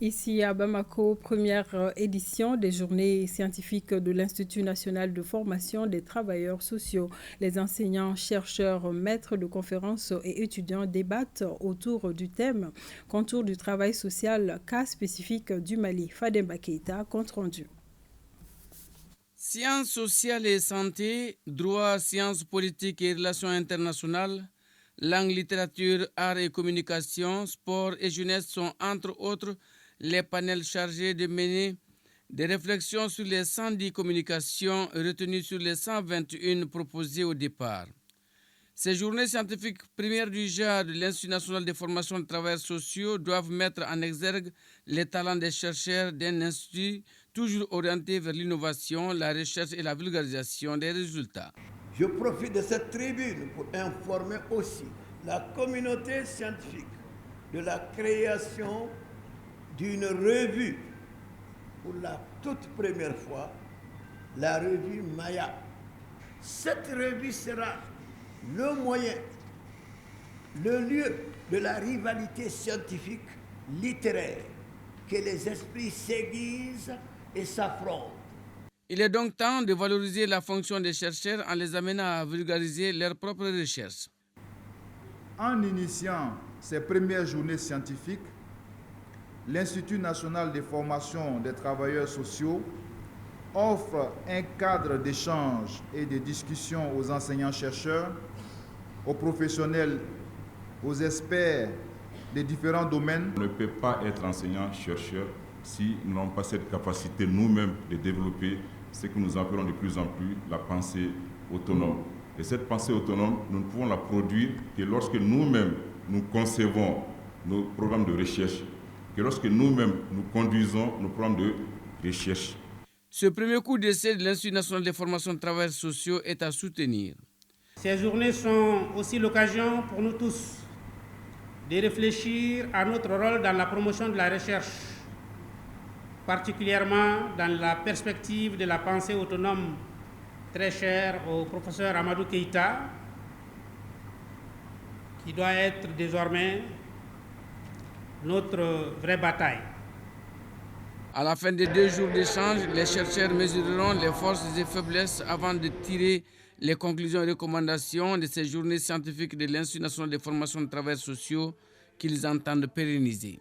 Ici à Bamako, première édition des journées scientifiques de l'Institut national de formation des travailleurs sociaux. Les enseignants, chercheurs, maîtres de conférences et étudiants débattent autour du thème « Contour du travail social, cas spécifique du Mali ». Fademba Keïta, compte rendu. Sciences sociales et santé, droit, sciences politiques et relations internationales, langue, littérature, arts et communication, sport et jeunesse sont entre autres les panels chargés de mener des réflexions sur les 110 communications retenues sur les 121 proposées au départ. Ces journées scientifiques premières du genre de l'Institut national de formation de travailleurs sociaux doivent mettre en exergue les talents des chercheurs d'un institut toujours orienté vers l'innovation, la recherche et la vulgarisation des résultats. Je profite de cette tribune pour informer aussi la communauté scientifique de la création d'une revue, pour la toute première fois, la revue Maya. Cette revue sera le moyen, le lieu de la rivalité scientifique, littéraire, que les esprits s'aiguisent et s'affrontent. Il est donc temps de valoriser la fonction des chercheurs en les amenant à vulgariser leurs propres recherches. En initiant ces premières journées scientifiques, l'Institut national de formation des travailleurs sociaux offre un cadre d'échange et de discussion aux enseignants-chercheurs, aux professionnels, aux experts des différents domaines. On ne peut pas être enseignant-chercheur si nous n'avons pas cette capacité nous-mêmes de développer ce que nous appelons de plus en plus la pensée autonome. Et cette pensée autonome, nous ne pouvons la produire que lorsque nous-mêmes nous concevons nos programmes de recherche, que lorsque nous-mêmes nous conduisons nos programmes de recherche. Ce premier coup d'essai de l'Institut national de formation de travailleurs sociaux est à soutenir. Ces journées sont aussi l'occasion pour nous tous de réfléchir à notre rôle dans la promotion de la recherche, particulièrement dans la perspective de la pensée autonome très chère au professeur Amadou Keïta, qui doit être désormais notre vraie bataille. À la fin des 2 jours d'échange, les chercheurs mesureront les forces et faiblesses avant de tirer les conclusions et recommandations de ces journées scientifiques de l'Institut national de formation de travailleurs sociaux qu'ils entendent pérenniser.